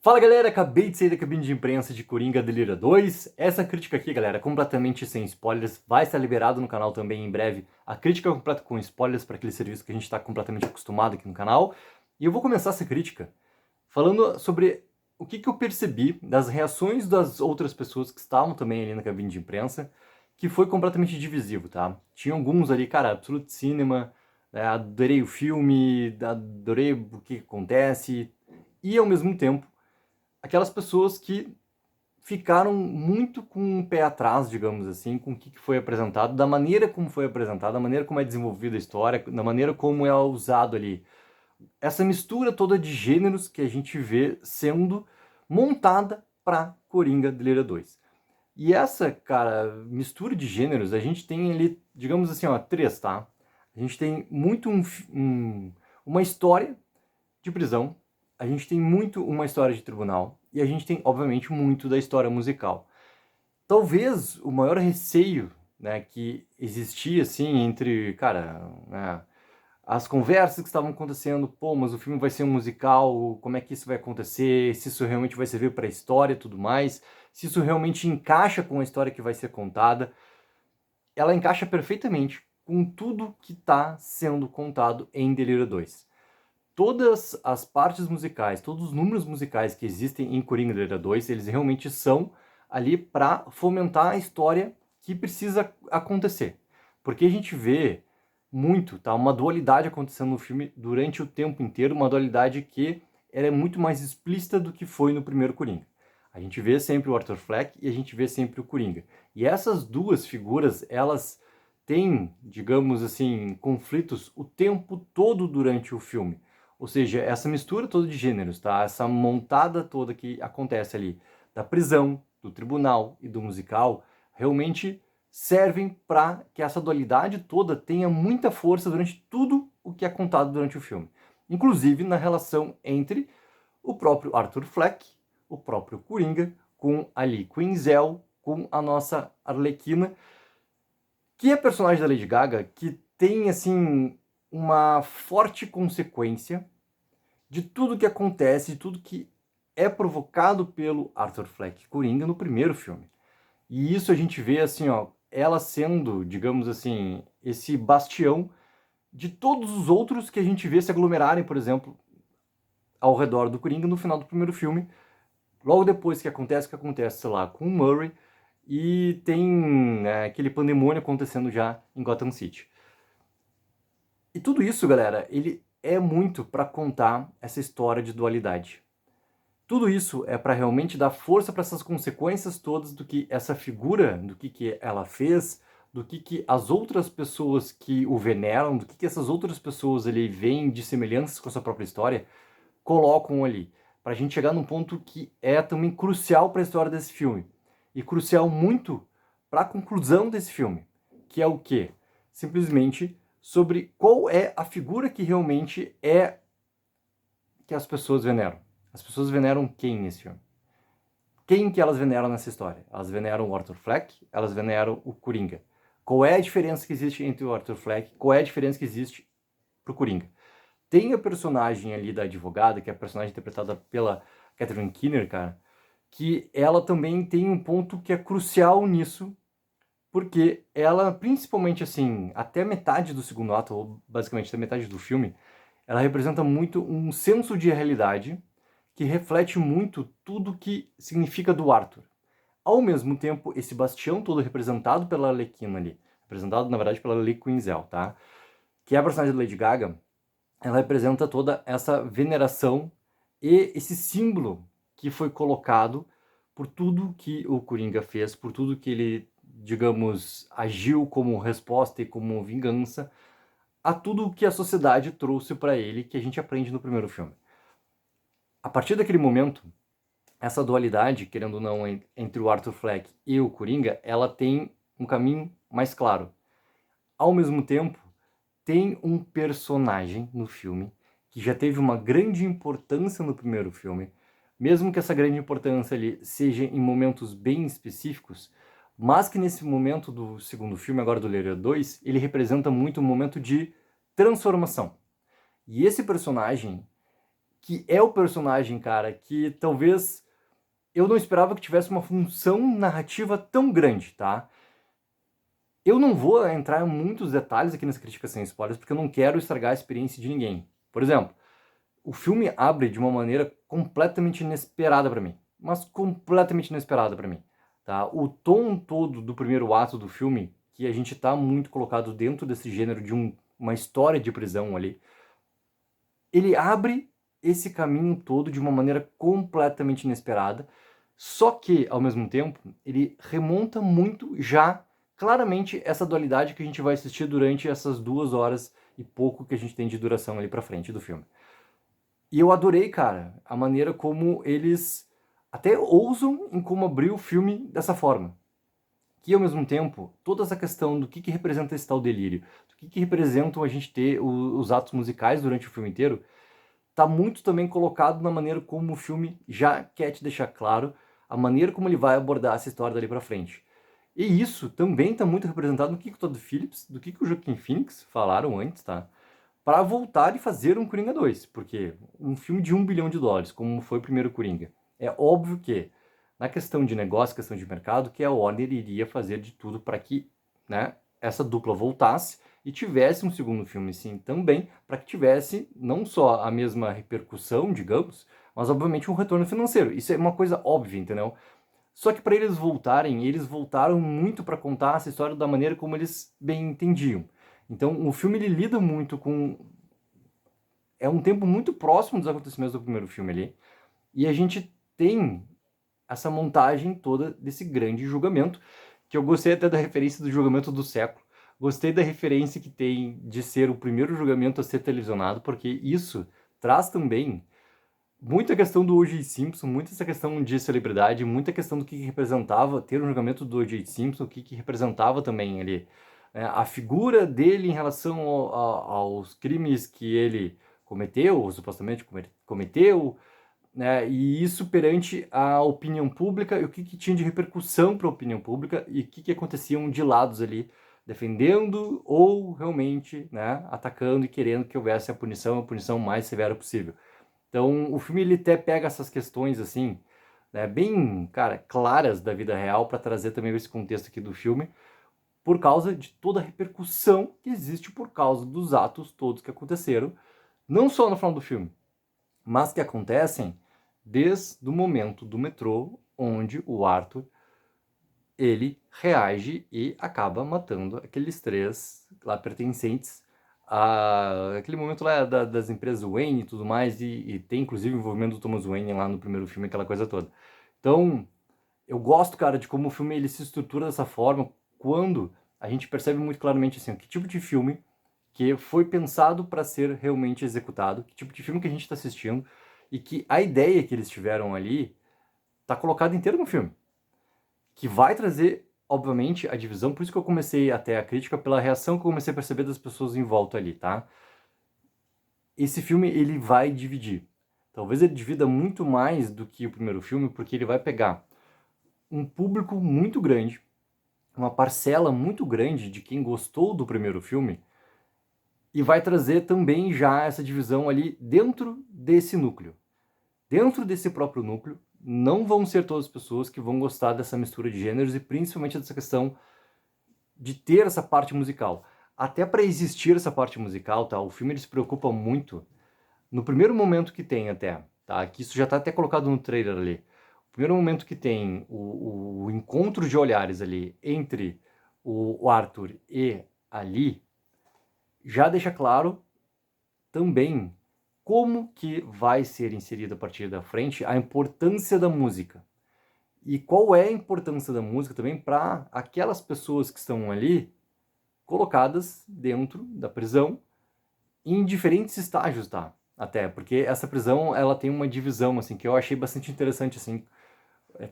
Fala galera, acabei de sair da cabine de imprensa de Coringa Delira 2. Essa crítica aqui, galera, completamente sem spoilers, vai estar liberado no canal também em breve. A crítica completa com spoilers para aquele serviço que a gente está completamente acostumado aqui no canal. E eu vou começar essa crítica falando sobre o que eu percebi das reações das outras pessoas que estavam também ali na cabine de imprensa, que foi completamente divisivo, tá? Tinha alguns ali, cara, Absolute Cinema, adorei o filme, adorei o que acontece, e ao mesmo tempo aquelas pessoas que ficaram muito com o pé atrás, digamos assim, com o que foi apresentado, da maneira como foi apresentado, da maneira como é desenvolvida a história, da maneira como é usado ali. Essa mistura toda de gêneros que a gente vê sendo montada para Coringa Delira 2. E essa, cara, mistura de gêneros, a gente tem ali, digamos assim, ó, três, tá? A gente tem muito uma história de prisão, a gente tem muito uma história de tribunal e a gente tem, obviamente, muito da história musical. Talvez o maior receio, né, que existia, assim, entre, cara, né, as conversas que estavam acontecendo, pô, mas o filme vai ser um musical, como é que isso vai acontecer, se isso realmente vai servir para a história e tudo mais, se isso realmente encaixa com a história que vai ser contada. Ela encaixa perfeitamente com tudo que está sendo contado em Delírio 2. Todas as partes musicais, todos os números musicais que existem em Coringa Delírio 2, eles realmente são ali para fomentar a história que precisa acontecer. Porque a gente vê muito, tá, uma dualidade acontecendo no filme durante o tempo inteiro, uma dualidade que ela é muito mais explícita do que foi no primeiro Coringa. A gente vê sempre o Arthur Fleck e a gente vê sempre o Coringa. E essas duas figuras, elas têm, digamos assim, conflitos o tempo todo durante o filme. Ou seja, essa mistura toda de gêneros, tá? Essa montada toda que acontece ali da prisão, do tribunal e do musical, realmente servem para que essa dualidade toda tenha muita força durante tudo o que é contado durante o filme. Inclusive na relação entre o próprio Arthur Fleck, o próprio Coringa, com a Lee Quinzel, com a nossa Arlequina, que é personagem da Lady Gaga, que tem, assim, uma forte consequência de tudo que acontece, de tudo que é provocado pelo Arthur Fleck Coringa no primeiro filme. E isso a gente vê assim, ó, ela sendo, digamos assim, esse bastião de todos os outros que a gente vê se aglomerarem, por exemplo, ao redor do Coringa no final do primeiro filme, logo depois que acontece o que acontece, sei lá, com o Murray, e tem, né, aquele pandemônio acontecendo já em Gotham City. E tudo isso, galera, ele é muito para contar essa história de dualidade. Tudo isso é para realmente dar força para essas consequências todas do que essa figura, do que ela fez, do que as outras pessoas que o veneram, do que essas outras pessoas ali veem de semelhanças com a sua própria história, colocam ali. Para a gente chegar num ponto que é também crucial para a história desse filme. E crucial muito para a conclusão desse filme. Que é o quê? Simplesmente sobre qual é a figura que realmente é que as pessoas veneram. As pessoas veneram quem nesse filme? Quem que elas veneram nessa história? Elas veneram o Arthur Fleck, elas veneram o Coringa. Qual é a diferença que existe entre o Arthur Fleck? Qual é a diferença que existe pro Coringa? Tem a personagem ali da advogada, que é a personagem interpretada pela Catherine Keener, cara, que ela também tem um ponto que é crucial nisso, porque ela, principalmente assim, até metade do segundo ato, ou basicamente até metade do filme, ela representa muito um senso de realidade que reflete muito tudo que significa do Arthur. Ao mesmo tempo, esse bastião todo representado pela Arlequina ali, representado, na verdade, pela Lee Quinzel, tá? Que é a personagem da Lady Gaga, ela representa toda essa veneração e esse símbolo que foi colocado por tudo que o Coringa fez, por tudo que ele, digamos, agiu como resposta e como vingança a tudo que a sociedade trouxe para ele, que a gente aprende no primeiro filme. A partir daquele momento, essa dualidade, querendo ou não, entre o Arthur Fleck e o Coringa, ela tem um caminho mais claro. Ao mesmo tempo, tem um personagem no filme que já teve uma grande importância no primeiro filme, mesmo que essa grande importância ali seja em momentos bem específicos, mas que nesse momento do segundo filme, agora do Leira 2, ele representa muito um momento de transformação. E esse personagem, que é o personagem, cara, que talvez eu não esperava que tivesse uma função narrativa tão grande, tá? Eu não vou entrar em muitos detalhes aqui nas críticas sem spoilers, porque eu não quero estragar a experiência de ninguém. Por exemplo, o filme abre de uma maneira completamente inesperada pra mim, mas completamente inesperada pra mim, tá? O tom todo do primeiro ato do filme, que a gente tá muito colocado dentro desse gênero de uma história de prisão ali, ele abre esse caminho todo de uma maneira completamente inesperada, só que, ao mesmo tempo, ele remonta muito já claramente essa dualidade que a gente vai assistir durante essas 2 horas e pouco que a gente tem de duração ali pra frente do filme. E eu adorei, cara, a maneira como eles até ousam em como abrir o filme dessa forma. Que, ao mesmo tempo, toda essa questão do que representa esse tal delírio, do que representam a gente ter os atos musicais durante o filme inteiro, tá muito também colocado na maneira como o filme já quer te deixar claro a maneira como ele vai abordar essa história dali pra frente. E isso também tá muito representado no que o Todd Phillips, do que o Joaquin Phoenix falaram antes, tá? Para voltar e fazer um Coringa 2, porque um filme de US$ 1 bilhão, como foi o primeiro Coringa, é óbvio que, na questão de negócio, questão de mercado, que a Warner iria fazer de tudo para que, né, essa dupla voltasse e tivesse um segundo filme sim também, para que tivesse não só a mesma repercussão, digamos, mas obviamente um retorno financeiro. Isso é uma coisa óbvia, entendeu? Só que para eles voltarem, eles voltaram muito para contar essa história da maneira como eles bem entendiam. Então, o filme ele lida muito com é um tempo muito próximo dos acontecimentos do primeiro filme ali, e a gente tem essa montagem toda desse grande julgamento, que eu gostei até da referência do julgamento do século. Gostei da referência que tem de ser o primeiro julgamento a ser televisionado, porque isso traz também muita questão do O.J. Simpson, muita essa questão de celebridade, muita questão do que representava ter um julgamento do O.J. Simpson, o que representava também ali, né, a figura dele em relação aos crimes que ele cometeu, ou supostamente cometeu, né, e isso perante a opinião pública, e o que tinha de repercussão para a opinião pública, e o que aconteciam de lados ali, defendendo ou realmente, né, atacando e querendo que houvesse a punição mais severa possível. Então, o filme ele até pega essas questões assim, né, bem, cara, claras da vida real para trazer também esse contexto aqui do filme, por causa de toda a repercussão que existe por causa dos atos todos que aconteceram, não só no final do filme, mas que acontecem desde o momento do metrô onde o Arthur ele reage e acaba matando aqueles 3 lá pertencentes aquele momento lá das empresas Wayne e tudo mais, e tem inclusive o envolvimento do Thomas Wayne lá no primeiro filme, aquela coisa toda. Então, eu gosto, cara, de como o filme ele se estrutura dessa forma, quando a gente percebe muito claramente assim, que tipo de filme que foi pensado para ser realmente executado, que tipo de filme que a gente está assistindo, e que a ideia que eles tiveram ali tá colocada inteira no filme, que vai trazer, obviamente, a divisão. Por isso que eu comecei até a crítica, pela reação que eu comecei a perceber das pessoas em volta ali, tá? Esse filme, ele vai dividir. Talvez ele divida muito mais do que o primeiro filme, porque ele vai pegar um público muito grande, uma parcela muito grande de quem gostou do primeiro filme, e vai trazer também já essa divisão ali dentro desse núcleo. Dentro desse próprio núcleo, não vão ser todas as pessoas que vão gostar dessa mistura de gêneros e principalmente dessa questão de ter essa parte musical. Até para existir essa parte musical, tá? O filme ele se preocupa muito no primeiro momento que tem até, tá? Que isso já tá até colocado no trailer ali. O primeiro momento que tem o encontro de olhares ali entre o Arthur e a Lee, já deixa claro também como que vai ser inserida a partir da frente a importância da música. E qual é a importância da música também para aquelas pessoas que estão ali colocadas dentro da prisão em diferentes estágios, tá? Até, porque essa prisão, ela tem uma divisão, assim, que eu achei bastante interessante, assim,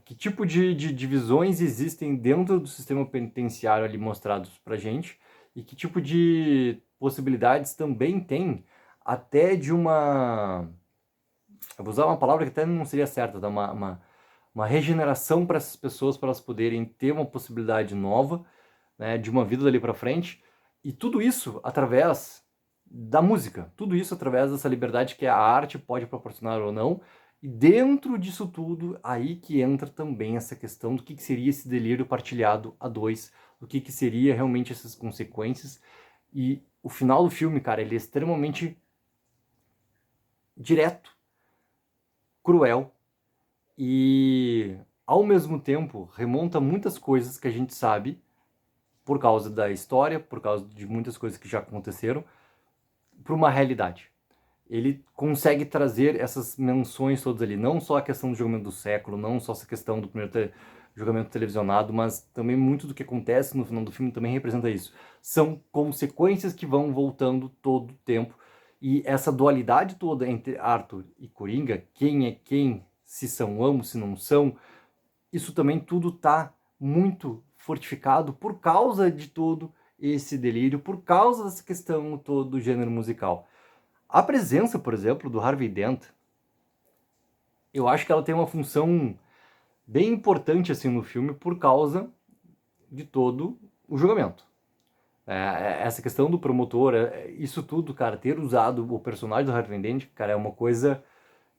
que tipo de divisões existem dentro do sistema penitenciário ali mostrados pra gente, e que tipo de possibilidades também tem até de uma... Eu vou usar uma palavra que até não seria certa, tá? Uma regeneração para essas pessoas, para elas poderem ter uma possibilidade nova, né, de uma vida dali para frente, e tudo isso através da música. Tudo isso através dessa liberdade que a arte pode proporcionar ou não. E dentro disso tudo, aí que entra também essa questão do que seria esse delírio partilhado a dois, do que seria realmente essas consequências. E o final do filme, cara, ele é extremamente direto, cruel e, ao mesmo tempo, remonta muitas coisas que a gente sabe por causa da história, por causa de muitas coisas que já aconteceram, para uma realidade. Ele consegue trazer essas menções todas ali, não só a questão do julgamento do século, não só essa questão do primeiro julgamento televisionado, mas também muito do que acontece no final do filme também representa isso. São consequências que vão voltando todo o tempo, e essa dualidade toda entre Arthur e Coringa, quem é quem, se são ambos, se não são, isso também tudo tá muito fortificado por causa de todo esse delírio, por causa dessa questão todo do gênero musical. A presença, por exemplo, do Harvey Dent, eu acho que ela tem uma função bem importante assim no filme por causa de todo o julgamento. Essa questão do promotor, isso tudo, cara, ter usado o personagem do Harvey Dent, cara, é uma coisa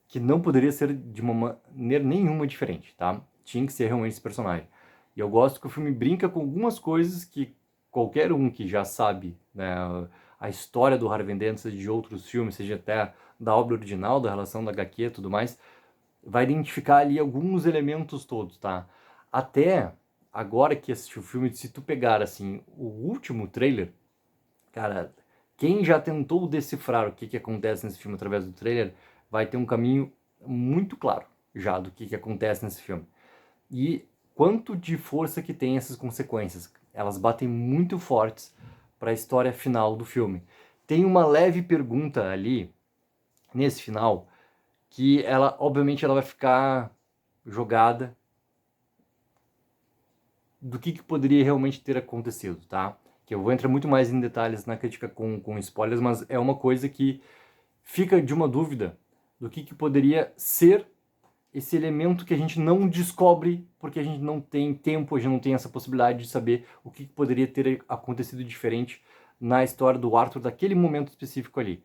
que não poderia ser de uma maneira nenhuma diferente, tá? Tinha que ser realmente esse personagem. E eu gosto que o filme brinca com algumas coisas que qualquer um que já sabe, né, a história do Harvey Dent, seja de outros filmes, seja até da obra original, da relação da HQ e tudo mais, vai identificar ali alguns elementos todos, tá? Até agora que assistiu o filme, se tu pegar, assim, o último trailer, cara, quem já tentou decifrar o que acontece nesse filme através do trailer, vai ter um caminho muito claro já do que acontece nesse filme. E quanto de força que tem essas consequências. Elas batem muito fortes para a história final do filme. Tem uma leve pergunta ali, nesse final, que ela, obviamente, ela vai ficar jogada do que poderia realmente ter acontecido, tá? Que eu vou entrar muito mais em detalhes na crítica com spoilers, mas é uma coisa que fica de uma dúvida do que poderia ser esse elemento que a gente não descobre porque a gente não tem tempo, a gente não tem essa possibilidade de saber o que poderia ter acontecido diferente na história do Arthur daquele momento específico ali.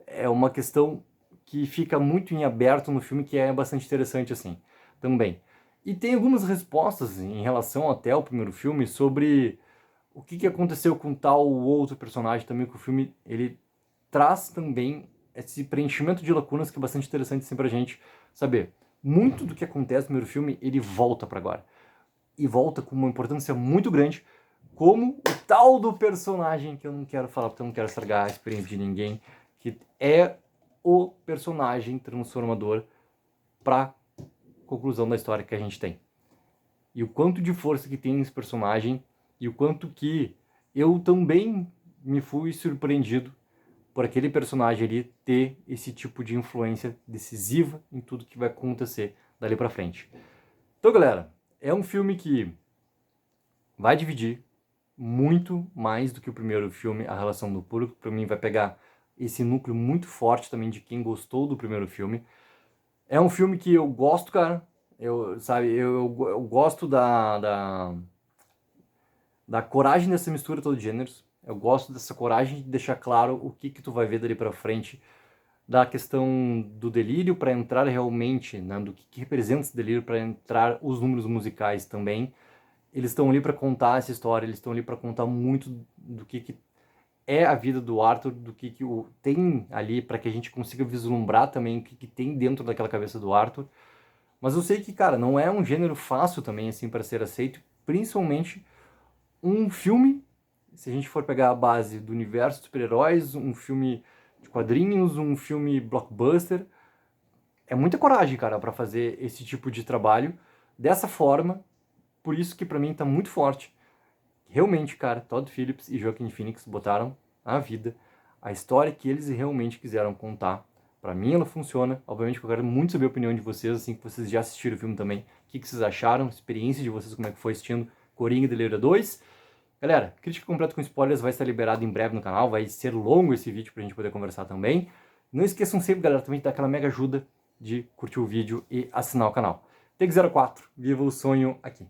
É uma questão que fica muito em aberto no filme, que é bastante interessante assim, também. E tem algumas respostas em relação até ao primeiro filme sobre o que aconteceu com tal ou outro personagem também, que o filme ele traz também esse preenchimento de lacunas que é bastante interessante assim pra gente saber. Muito do que acontece no primeiro filme, ele volta para agora. E volta com uma importância muito grande, como o tal do personagem, que eu não quero falar porque eu não quero estragar a experiência de ninguém, que é o personagem transformador para conclusão da história que a gente tem. E o quanto de força que tem esse personagem, e o quanto que eu também me fui surpreendido por aquele personagem ali ter esse tipo de influência decisiva em tudo que vai acontecer dali pra frente. Então, galera, é um filme que vai dividir muito mais do que o primeiro filme, a relação do público. Pra mim vai pegar esse núcleo muito forte também de quem gostou do primeiro filme. É um filme que eu gosto, cara. Eu gosto da coragem dessa mistura toda de gêneros. Eu gosto dessa coragem de deixar claro o que tu vai ver dali pra frente, da questão do delírio para entrar realmente, né, do que representa esse delírio para entrar os números musicais também. Eles estão ali para contar essa história, eles estão ali para contar muito do que é a vida do Arthur, do que tem ali para que a gente consiga vislumbrar também o que tem dentro daquela cabeça do Arthur. Mas eu sei que, cara, não é um gênero fácil também assim para ser aceito, principalmente um filme, se a gente for pegar a base do universo de super-heróis, um filme de quadrinhos, um filme blockbuster, é muita coragem, cara, para fazer esse tipo de trabalho dessa forma. Por isso que para mim tá muito forte. Realmente, cara, Todd Phillips e Joaquin Phoenix botaram a vida, a história que eles realmente quiseram contar. Para mim ela funciona. Obviamente que eu quero muito saber a opinião de vocês, assim que vocês já assistiram o filme também. O que vocês acharam, a experiência de vocês, como é que foi assistindo Coringa Delírio 2. Galera, crítica completa com spoilers vai estar liberado em breve no canal, vai ser longo esse vídeo pra gente poder conversar também. Não esqueçam sempre, galera, também de dar aquela mega ajuda de curtir o vídeo e assinar o canal. Take04, viva o sonho aqui.